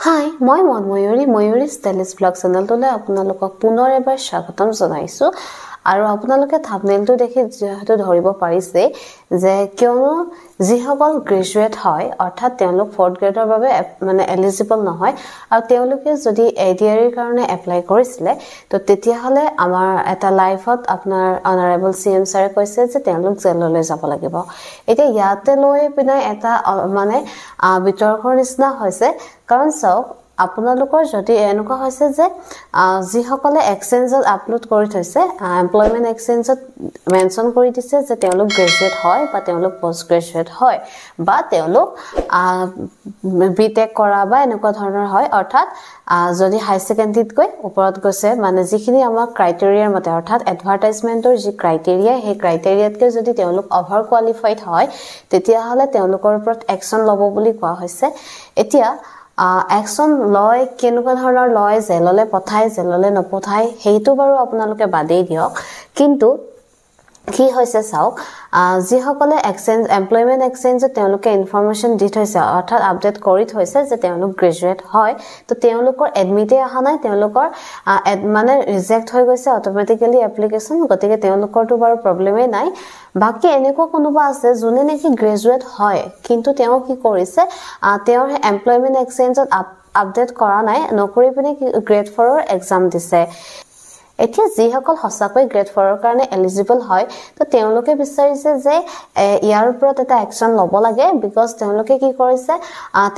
হাই মই ময়ূৰী stylish blog চেনেলটোলৈ আপোনালোকক পুনৰ এবাৰ স্বাগতম জনাইছো আৰু আপোনালোকে থাম্বনেইলটো দেখি যেহেতু ধৰিব পাৰিছে যে কিয়নো যিসকল গ্ৰেজুৱেট হয় অৰ্থাৎ তেওঁলোক 4th গ্ৰেডৰ বাবে মানে এলিজিবল নহয় আৰু তেওঁলোকে যদি এডিআৰিৰ কাৰণে এপ্লাই কৰিছিলে তো তেতিয়া হলে আমাৰ এটা লাইফত আপোনাৰ অনাৰেবল সিএম ছাৰে কৈছে যে তেওঁলোক জেললৈ যাব লাগিব এতিয়া ইয়াতে লৈ পিনে এটা মানে বিতৰ্কৰ নিচিনা হৈছে কাৰণ চাওক আপোনালোকৰ যদি এনেকুৱা হৈছে যে যিসকলে এক্সচেঞ্জত আপলোড কৰি থৈছে এমপ্লয়মেন্ট এক্সচেঞ্জত মেনশন কৰি দিছে যে তেওঁলোক গ্ৰেজুৱেট হয় বা তেওঁলোক পোষ্ট গ্ৰেজুৱেট হয় বা তেওঁলোক বিটেক কৰা বা এনেকুৱা ধৰণৰ হয় অৰ্থাৎ যদি হাই সেকেন্ডাৰীত গৈ ওপৰত গৈছে মানে যিখিনি আমাৰ ক্ৰাইটেৰিয়াৰ মতে অৰ্থাৎ এডভাৰটাইজমেন্টৰ যি ক্ৰাইটেৰিয়া সেই ক্ৰাইটেৰিয়াতকৈ যদি তেওঁলোক অভাৰ কোৱালিফাইড হয় তেতিয়া হলে তেওঁলোকৰ ওপৰত একচন ল'ব বুলি কোৱা হৈছে এতিয়া একচন লয় কেনেকুৱা ধৰণৰ লয় জেললৈ পঠায় জেললৈ নপঠায় সেইটো বাৰু আপোনালোকে বাদেই দিয়ক কিন্তু কি হৈছে চাওক যিসকলে এক্সচেঞ্জ এমপ্লয়মেন্ট এক্সচেঞ্জত তেওঁলোকে ইনফৰমেশন দি থৈছে অৰ্থাৎ আপডেট কৰি থৈছে যে তেওঁলোক গ্ৰেজুৱেট হয় তো তেওঁলোকৰ এডমিটে অহা নাই তেওঁলোকৰ মানে ৰিজেক্ট হৈ গৈছে অটোমেটিক্যালি এপ্লিকেশন গতিকে তেওঁলোকৰটো বাৰু প্ৰবলেমে নাই বাকি এনেকুৱা কোনোবা আছে যোনে নেকি গ্ৰেজুৱেট হয় কিন্তু তেওঁ কি কৰিছে তেওঁৰ এমপ্লয়মেন্ট এক্সচেঞ্জত আপডেট কৰা নাই নকৰি পিনে গ্ৰেড 4 ৰ এক্সাম দিছে এতিয়া যিসকল হসাকৈ গ্ৰেড 4 ৰ কাৰণে এলিজিবল হয় তো তেওঁলোকে বিচাৰিছে যে ইয়াৰ ওপৰত এটা একচন ল'ব লাগে বিকজ তেওঁলোকে কি কৰিছে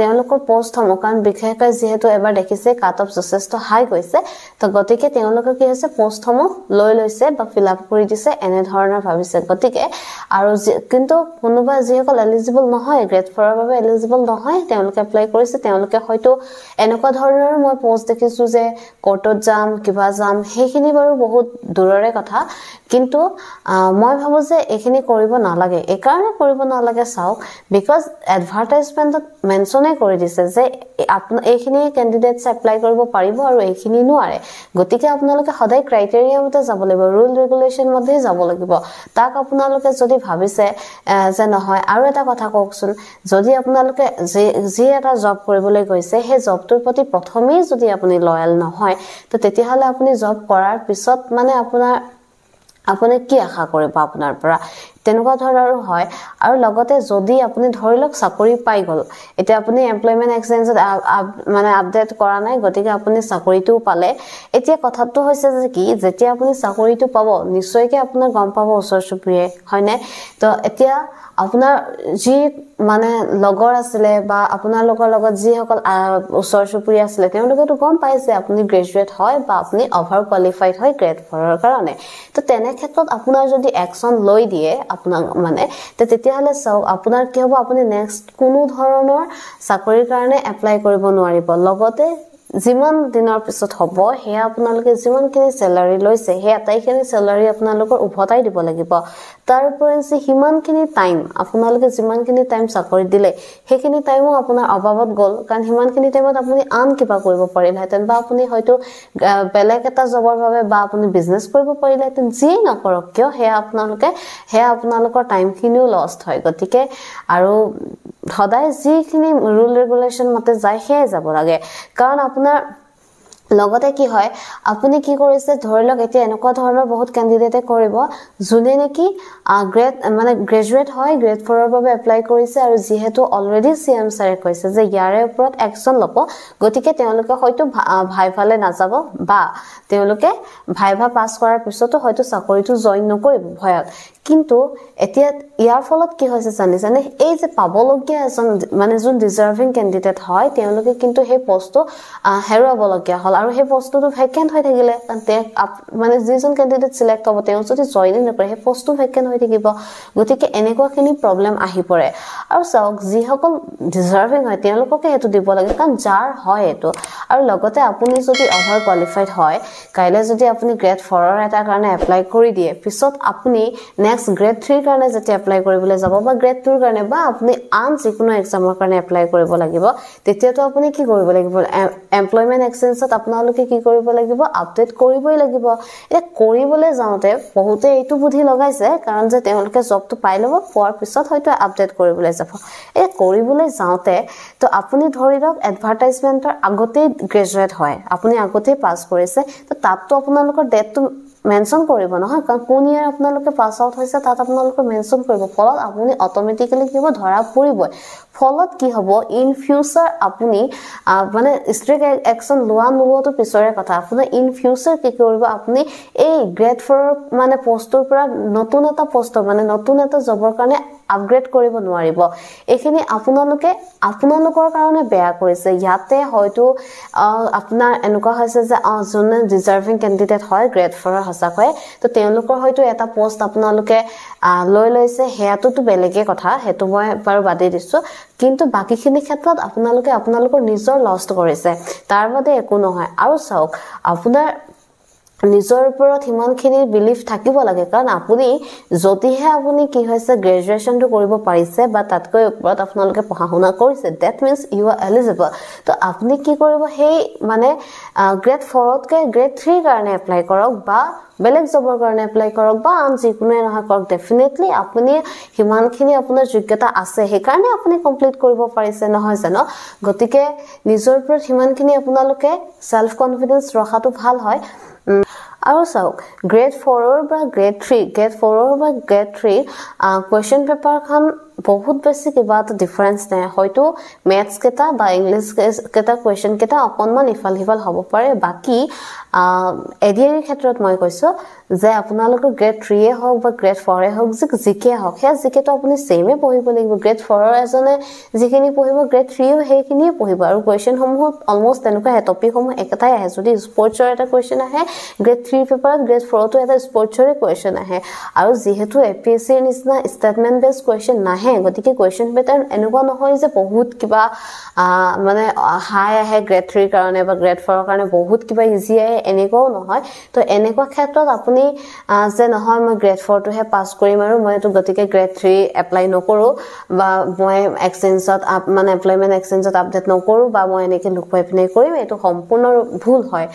তেওঁলোকৰ পোষ্ট হমকান বিশেষকৈ যেহেতু এবাৰ দেখিছে কাট অফ যথেষ্ট হাই গৈছে তো গতিকে তেওঁলোকে কি হৈছে পোষ্ট হম লৈ লৈছে বা ফিল আপ কৰি দিছে এনে ধৰণৰ ভাবিছে গতিকে আৰু কিন্তু কোনোবা যিসকল এলিজিবল নহয় গ্ৰেড 4 ৰ বাবে এলিজিবল নহয় তেওঁলোকে এপ্লাই কৰিছে তেওঁলোকে হয়তো এনেকুৱা ধৰণৰ মই পোষ্ট দেখিছো যে কোৰ্টত যাম কিবা যাম সেইখিনি বাৰু বহুত দূৰৰে কথা কিন্তু মই ভাবো যে এখিনি কৰিব নালাগে এই কাৰণে কৰিব নালাগে চাওক বিকজ এডভাৰটাইজমেন্টত মেনশনে কৰি দিছে যে আপোনাৰ এইখিনি ক্যান্ডিডেটস এপ্লাই কৰিব পাৰিব আৰু এইখিনি নোৱাৰে গতিকে আপোনালোকে সদায় ক্ৰাইটেৰিয়া মতে যাব লাগিব ৰুল ৰেগুলেশন মতে যাব লাগিব তাক আপোনালোকে যদি ভাবিছে যে নহয় আৰু এটা কথা কওকচোন যদি আপোনালোকে যি এটা জব কৰিবলৈ গৈছে সেই জবটোৰ প্ৰতি প্ৰথমেই যদি আপুনি লয়াল নহয় তো তেতিয়া হলে আপুনি জব কৰাৰ পিছত মানে আপুনি কি আশা কৰিব আপোনাৰ পৰা তেনেকুৱা ধৰণৰ হয় আৰু লগতে যদি আপুনি ধৰি লওক চাকৰি পাই গল এতিয়া আপুনি এমপ্লয়মেন্ট এক্সচেঞ্জত মানে আপডেট কৰা নাই গতিকে আপুনি চাকৰিটো পালে এতিয়া কথাটো হৈছে যে কি যেতিয়া আপুনি চাকৰিটো পাব নিশ্চয়কৈ আপোনাৰ গম পাব ওচৰ চুবুৰীয়ে হয় নাই তো এতিয়া আপোনাৰ যি মানে লগৰ আছিল বা আপোনাৰ লগত যি সকল ওচৰ চুবুৰীয়া আছিল তেওঁলোকেতো গম পাইছে আপুনি গ্ৰেজুৱেট হয় বা আপুনি অভাৰ কোৱালিফাইড হয় গ্ৰেড 4 ৰ কাৰণে তো তেনে ক্ষেত্ৰত আপোনাৰ যদি একচন লৈ দিয়ে আপোনাক মানে তেতিয়া হলে চাওক আপোনাৰ কি হ'ব আপুনি নেক্সট কোনো ধৰণৰ চাকৰিৰ কাৰণে এপ্লাই কৰিব নোৱাৰিব লগতে যিমান দিনৰ পিছত হ'ব হে আপোনালোকে যিমানখিনি স্যালাৰি লৈছে হে আটাইখিনি স্যালাৰি আপোনালোকৰ উভতাই দিব লাগিব তাৰ উপৰিঞ্চি হিমানখিনি টাইম আপোনালোকে যিমানখিনি টাইম চাকৰি দিলে হেখিনি টাইমো আপোনাৰ অভাৱত গল কাৰণ হিমানখিনি টাইমত আপুনি আন কিবা কৰিব পাৰিলহেতেন বা আপুনি হয়তো বেলেগ এটা জবৰ বাবে বা আপুনি বিজনেস কৰিব পাৰিলহেতেন যি নকৰক কিয় হে আপোনালোকৰ টাইমখিনিও লষ্ট হয় গতিকে আৰু সদায় যিখিনি ৰুল ৰেগুলেশন মতে যায় হে যাব লাগে কাৰণ আপোনাৰ লগতে কি হয় আপুনি কি কৰিছে ধৰি লওক এতিয়া এনেকুৱা ধৰণৰ বহুত ক্যান্ডিডেটে কৰিব যোনে নেকি গ্ৰেজুৱেট হয় গ্ৰেড 4 ৰ বাবে এপ্লাই কৰিছে আৰু যেহেতু অলৰেডি সিএম ছাৰে কৈছে যে ইয়াৰে ওপৰত একচন ল'ব গতিকে তেওঁলোকে হয়তো ভাইভালে নাযাব বা তেওঁলোকে ভাইভা পাস কৰাৰ পিছতো হয়তো চাকৰিটো জয়েন নকৰিব ভয়ত কিন্তু এতিয়া ইয়াৰ ফলত কি হৈছে জানিছানে এই যে পাবলগীয়া এজন মানে যোন ডিজাৰ্ভিং ক্যান্ডিডেট হয় তেওঁলোকে কিন্তু সেই পোষ্টটো হেৰুৱাবলগীয়া হল আৰু সেই পোষ্টটো ভেকেন্ট হৈ থাকিলে মানে যিজন ক্যান্ডিডেট সিলেক্ট হ'ব তেওঁ যদি জয়েন নকৰে সেই পোষ্টটো ভেকেন্ট হৈ থাকিব গতিকে এনেকুৱাখিনি প্ৰবলেম আহি পৰে আৰু চাওক যিসকল ডিজাৰ্ভিং হয় তেওঁলোককে হেতু দিব লাগে কাৰণ যাৰ হয় এটো আৰু লগতে আপুনি যদি অভাৰ কোৱালিফাইড হয় কাইলে যদি আপুনি গ্ৰেড 4 ৰ এটা কাৰণে এপ্লাই কৰি দিয়ে পিছত আপুনি নেক্সট গ্ৰেড 3 কাৰণে যেতিয়া এপ্লাই কৰিবলৈ যাব বা গ্ৰেড 2 কাৰণে বা আপুনি আন যিকোনো এক্সামৰ কাৰণে এপ্লাই কৰিব লাগিব তেতিয়াতো আপুনি কি কৰিব লাগিব এমপ্লয়মেন্ট এক্সচেঞ্জত আপোনালোকে কি কৰিব লাগিব আপডেট কৰিবই লাগিব এ কৰিবলৈ যাওঁতে বহুতে এইটো বুদ্ধি লগাইছে কাৰণ যে তেওঁলোকে জবটো পাই ল'ব পোৱাৰ পিছত হয়তো আপডেট কৰিবলৈ যাব এ কৰিবলৈ যাওঁতে তো আপুনি ধৰি লওক এডভাৰটাইজমেন্টৰ আগতেই গ্ৰেজুৱেট হয় আপুনি আগতেই পাছ কৰিছে তো তাততো আপোনালোকৰ ডেটটো মেনশন কৰিব নহয় কাৰণ কোন ইয়াৰ আপোনালোকে পাস আউট হৈছে তাত আপোনালোকে মেনশন কৰিব ফলত আপুনি অটোমেটিক্যালি কিবা ধৰা পৰিব ফলত কি হ'ব ইন ফিউচাৰ আপুনি মানে ষ্ট্ৰিক্ট একচন লোৱা নোলোৱাটো পিছৰে কথা আপুনি ইন ফিউচাৰ কি কৰিব আপুনি এই গ্ৰেড 4 মানে পোষ্টৰ পৰা নতুন এটা পোষ্ট মানে নতুন এটা জবৰ কাৰণে আপগ্ৰেড কৰিব নোৱাৰিব এখিনি আপোনালোকৰ কাৰণে বেয়া কৰিছে ইয়াতে হয়তো আপোনাৰ এনেকুৱা হৈছে যে যোনে ডিজাৰ্ভিং ক্যান্ডিডেট হয় গ্ৰেড 4 হসাকৈ তো তেওঁলোকৰ হয়তো এটা পোষ্ট আপোনালোকে লৈ লৈছে হেয়াটোতো বেলেগে কথা হেতু মই বাৰু বাদে দিছো কিন্তু বাকিখিনি ক্ষেত্ৰত আপোনালোকৰ নিজৰ লষ্ট কৰিছে তাৰ বাদে একো নহয় আৰু চাওক আপোনাৰ নিজৰ ওপৰত হিমানখিনি বিলিফ থাকিব লাগে কাৰণ আপুনি যদিহে আপুনি কি হৈছে গ্ৰেজুৱেচনটো কৰিব পাৰিছে বা তাতকৈ ওপৰত আপোনালোকে পঢ়াশুনা কৰিছে that means you are eligible তো আপুনি কি কৰিব সেই মানে গ্ৰেড 4 তকে গ্ৰেড 3 কাৰণে এপ্লাই কৰক বা বেলেগ জবৰ কাৰণে এপ্লাই কৰক বা আন যিকোনো নহয় কৰক ডেফিনেটলি আপুনি হিমানখিনি আপোনাৰ যোগ্যতা আছে সেই কাৰণে আপুনি কমপ্লিট কৰিব পাৰিছে নহয় জানো গতিকে নিজৰ ওপৰত হিমানখিনি আপোনালোকে সেলফ কনফিডেন্স ৰখাটো ভাল হয় আৰু চাওক গ্ৰেড 4 বা গ্ৰেড 3 কোৱেশ্চন পেপাৰখন বহুত বেছি কিবা এটা ডিফাৰেন্স নাই হয়তো ম্যাথছ কেটা বা ইংলিশ কেটা কোৱেশ্চন কেটা অকনমান ইফাল হিফাল হ'ব পাৰে বাকি এডিআৰ ক্ষেত্ৰত মই কৈছো যে আপোনালোকৰ গ্ৰেড 3 এ হওক বা গ্ৰেড 4 এ হওক জিকে হওক হে জিকেটো আপুনি সেমে পঢ়িব লাগিব গ্ৰেড 4 ৰ এজনে যিখিনি পঢ়িব গ্ৰেড 3 ও হেকিনিয়ে পঢ়িব আৰু কোৱেশ্চন সমূহ অলমোস্ট তেনেকুৱা হে টপিক সমূহ একেটাই আহে যদি স্পৰ্টছৰ এটা কোৱেশ্চন আহে গ্ৰেড 3 পেপাৰত গ্ৰেড 4 তো এটা স্পৰ্টছৰ কোৱেশ্চন আহে আৰু যেহেতু এপিএসসি ৰ নিচিনা স্টেটমেন্ট বেস কোৱেশ্চন নাহে গতিকে কোৱেশ্চন প্যাটাৰ্ন এনেকুৱা নহয় যে বহুত কিবা মানে হাই আহে গ্ৰেড 3 কাৰণে বা গ্ৰেড 4 কাৰণে বহুত কিবা ইজি আহে এনেকুৱাও নহয় তো এনেকুৱা ক্ষেত্ৰত আপুনি যে নহয় মই গ্ৰেড 4 টোহে পাস কৰিম আৰু মই তো গতিকে গ্ৰেড 3 এপ্লাই নকৰো বা মই এক্সচেঞ্জত মানে এমপ্লয়মেন্ট এক্সচেঞ্জত আপডেট নকৰো বা মই এনেকে লুকুৱাই পিনে কৰিম এটো সম্পূৰ্ণ ভুল হয়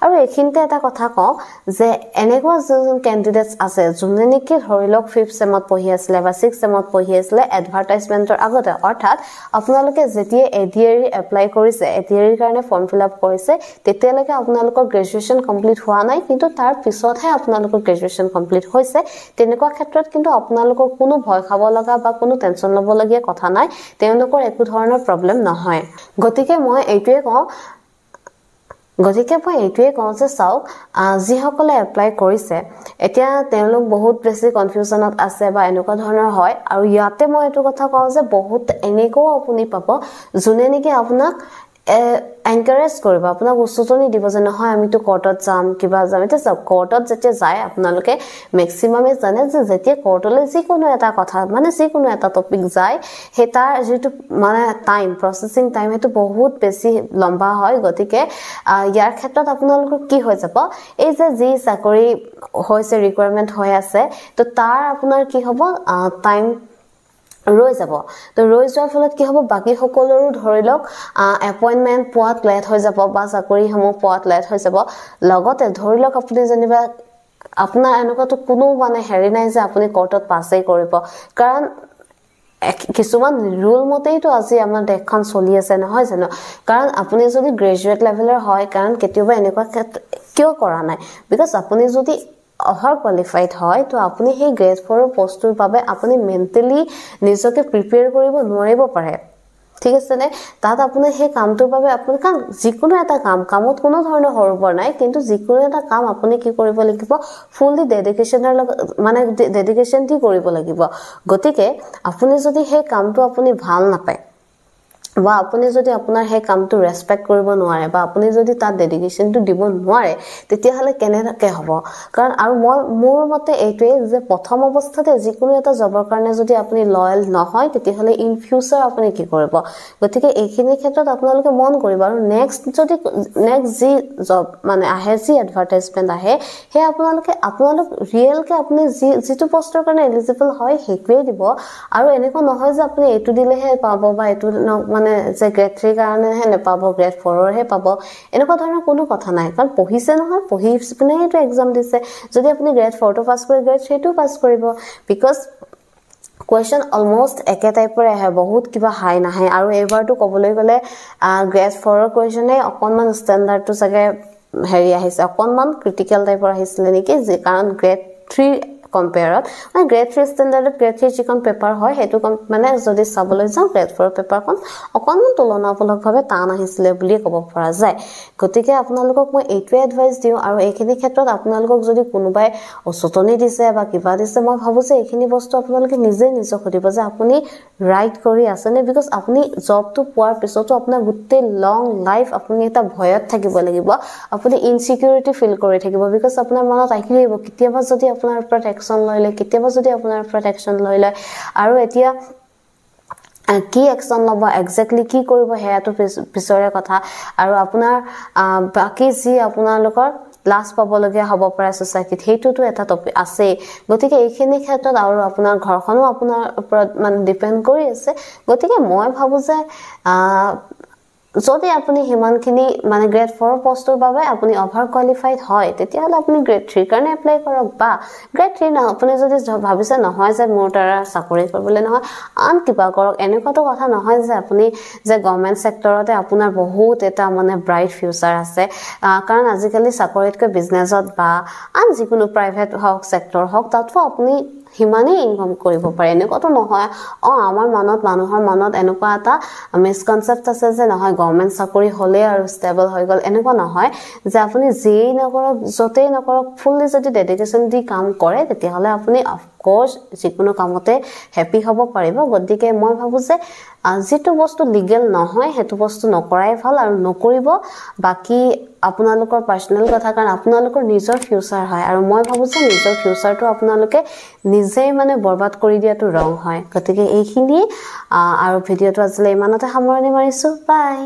আৰু এখিনতে এটা কথা কওঁ যে এনেকুৱা যোন ক্যান্ডিডেটস আছে যোনে নেকি ধৰিলক 5th সেমত পঢ়ি আছিল বা 6th সেমত পঢ়ি আছিল এডভাৰটাইজমেন্টৰ আগতে অৰ্থাৎ আপোনালোকে যেতিয়া এডিআৰ এপ্লাই কৰিছে এডিআৰ কাৰণে ফৰ্ম ফিল আপ কৰিছে তেতিয়ালৈকে আপোনালোকৰ গ্ৰেজুৱেচন কমপ্লিট হোৱা নাই কিন্তু তাৰ পিছতহে আপোনালোকৰ গ্ৰেজুৱেচন কমপ্লিট হৈছে তেনেকুৱা ক্ষেত্ৰত কিন্তু আপোনালোকৰ কোনো ভয় খাব লগা বা কোনো টেনচন লব লগিয়া কথা নাই তেওঁলোকৰ একো ধৰণৰ প্ৰবলেম নহয় গতিকে মই এইটোৱে কওঁ যে চাওক যিসকলে এপ্লাই কৰিছে এতিয়া তেওঁলোক বহুত বেছি কনফিউজনত আছে বা এনেকুৱা ধৰণৰ হয় আৰু ইয়াতে মই এইটো কথা কওঁ যে বহুত এনেকো আপুনি পাব যোনে নেকি আপোনাক এনকাৰেজ কৰিব আপোনাক উচ্চতনি দিব যে নহয় আমি তো কোৰ্টত যাম কিবা যাম এটা সব কোৰ্টত যেতিয়া যায় আপোনালোকে ম্যাক্সিমামে জানে যে যেতিয়া কোৰ্টলৈ যিকোনো এটা কথা মানে যিকোনো এটা টপিক যায় হেতাৰ যেটো মানে টাইম প্ৰসেসিং টাইম হেতু বহুত বেছি লম্বা হয় গতিকে ইয়াৰ ক্ষেত্ৰত আপোনালোকৰ কি হৈ যাব এই যে যি চাকৰি হৈছে ৰিকোয়াৰমেন্ট হৈ আছে তো তাৰ আপোনাৰ কি হ'ব টাইম ৰৈ যাব তো ৰৈ যোৱাৰ ফলত কি হ'ব বাকি সকলৰো ধৰিলক এপইন্টমেন্ট পোৱাত লেট হৈ যাব বা চাকৰি সমূহ পোৱাত লেট হৈ যাব লগতে ধৰিলক আপুনি জনিবা আপোনাৰ এনেকুৱাটো কোনো মানে হেৰি নাই যে আপুনি কোৰ্টত পাছই কৰিব কাৰণ কিছুমান ৰুল মতেই তো আজি আমাৰ দেশখন চলি আছে নহয় জানো কাৰণ আপুনি যদি গ্ৰেজুৱেট লেভেলৰ হয় কাৰণ কেতিয়াবা এনেকুৱা কিয় কৰা নাই বিকজ আপুনি যদি অভাৰ কোৱালিফাইড হয় তো আপুনি সেই গ্ৰেড 4 পোষ্টৰ বাবে আপুনি মেন্টালি নিজকে প্ৰিপেয়াৰ কৰিব নোৱাৰিব পাৰে ঠিক আছে নে তাত আপুনি সেই কামটোৰ বাবে আপুনি কাম যিকোনো এটা কামত কোনো ধৰণৰ হৰবৰ নাই কিন্তু যিকোনো এটা কাম আপুনি কি কৰিব লাগিব ফুললি ডেডিকেশনৰ মানে ডেডিকেশন দি কৰিব লাগিব গতিকে আপুনি যদি সেই কামটো আপুনি ভাল নাপায় বা আপুনি যদি আপোনাৰ হে কামটো ৰেসপেক্ট কৰিব নোৱাৰে বা আপুনি যদি তাৰ ডেডিকেশনটো দিব নোৱাৰে তেতিয়া হলে কেনেকৈ হ'ব কাৰণ আৰু মোৰ মতে এইটোৱে যে প্ৰথম অৱস্থাতে যিকোনো এটা জবৰ কাৰণে যদি আপুনি লয়াল নহয় তেতিয়া হলে ইন ফিউচাৰ আপুনি কি কৰিব গতিকে এইখিনি ক্ষেত্ৰত আপোনালোকে মন কৰিব আৰু নেক্সট যি জব মানে আহে যি এডভাৰটাইজমেন্ট আহে হে আপোনালোক ৰিয়েল কে আপুনি যিটো পোষ্টৰ কাৰণে এলিজিবল হয় হেকুৱে দিব আৰু এনেকুৱা নহয় যে আপুনি এইটো দিলেহে পাব বা এইটো মানে যে গ্ৰেড 3 কাৰণে হে নেপাব গ্ৰেড 4 ৰ হে পাব এনেকুৱা ধৰণৰ কোনো কথা নাই কাৰণ পঢ়িছে নহয় পঢ়িছনে এইটো এক্সাম দিছে যদি আপুনি গ্ৰেড 4 টো পাস কৰি গ্ৰেড 3 টো পাস কৰিব বিকজ question almost একে টাইপৰ আহে বহুত কিবা হাই নাহে আৰু এবাৰটো কবলৈ গলে গ্ৰেড 4 ৰ কোৱেশ্যনে অকনমান ষ্টেণ্ডাৰ্ডটো চাগে হেৰি আহিছে অকনমান ক্ৰিটিকেল টাইপৰ আহিছিল নেকি যে কাৰণ গ্ৰেড 3 কম্পেয়াৰত মানে গ্ৰেড 3 ষ্টেণ্ডাৰ্ডত গ্ৰেড 3 যিখন পেপাৰ হয় হেতু মানে যদি চাবলৈ যাও গ্ৰেড 4 পেপাৰখন অকনমান তুলনামূলকভাৱে টান আহিছিলে বুলি ক'ব পৰা যায় গতিকে আপোনালোকক মই এইটোৱে এডভাইস দিও আৰু এইখিনি ক্ষেত্ৰত আপোনালোকক যদি কোনোবাই অচতনি দিছে বা কিবা দিছে মই ভাবো যে এইখিনি বস্তু আপোনালোকে নিজে খুদিব যে আপুনি ৰাইট কৰি আছে নে বিকজ আপুনি জবটো পোৱাৰ পিছতো আপোনাৰ গুটেই লং লাইফ আপুনি এটা ভয়ত থাকিব লাগিব আপুনি ইনসিকিউৰিটি ফিল কৰি থাকিব বিকজ আপোনাৰ মনত আহিব কেতিয়াবা যদি আপোনাৰ ওপৰত একচন লইলে কেতিয়াবা যদি আপোনাৰ ওপৰত একচন লইলে আৰু এতিয়া কি একচন লব এক্স্যাক্টলি কি কৰিব হেয়াটো পিছৰে কথা আৰু আপোনাৰ বাকি যি আপোনালোকৰ লাষ্ট পাবলগীয়া হ'ব পাৰে সোসাইটিত হেতুটো এটা টপিক আছে গতিকে এইখিনি ক্ষেত্ৰত আৰু আপোনাৰ ঘৰখনো আপোনাৰ ওপৰত মানে ডিপেন্ড কৰি আছে গতিকে মই ভাবো যে যদি আপুনি হিমানখিনি মানে গ্ৰেড 4 পোষ্টৰ বাবে আপুনি অভাৰ কোৱালিফাইড হয় তেতিয়া হলে আপুনি গ্ৰেড 3 কাৰণে এপ্লাই কৰক বা গ্ৰেড 3 না আপুনি যদি ভাবিছে নহয় যে মোৰ দ্বাৰা চাকৰি কৰিবলৈ নহয় আন কিবা কৰক এনেকুৱাটো কথা নহয় যে আপুনি যে গভৰ্ণমেন্ট সেক্টৰতে আপোনাৰ বহুত এটা মানে ব্ৰাইট ফিউচাৰ আছে কাৰণ আজিকালি চাকৰিতকৈ বিজনেছত বা আন যিকোনো প্ৰাইভেট হওক সেক্টৰ হওক তাতও আপুনি হিমানে ইনকাম কৰিব পাৰে এনেকুৱাটো নহয় আমাৰ মানুহৰ মনত এনেকুৱা এটা মিসকনসেপ্ট আছে যে নহয় গভৰ্ণমেন্ট চাকৰি হলে আৰু ষ্টেবল হৈ গল এনেকুৱা নহয় যে আপুনি যেই নকৰক যতেই নকৰক ফুললি যদি ডেডিকেশন দি কাম কৰে তেতিয়া হলে আপুনি অফ কোৰ্স যিকোনো কামতে হ্যাপি হ'ব পাৰিব গতিকে মই ভাবো যে যেটো বস্তু লিগেল নহয় হেতু বস্তু নকৰাই ভাল আৰু নকৰিব বাকি আপোনালোকৰ পাৰ্সোনাল কথা কাৰণ আপোনালোকৰ নিজৰ ফিউচাৰ হয় আৰু মই ভাবো যে নিজৰ ফিউচাৰটো আপোনালোকে নিজেই মানে বৰবাদ কৰি দিয়াটো ৰং হয় গতিকে এইখিনি আৰু ভিডিওটো আজিলৈ ইমানতে সামৰণি মাৰিছো বাই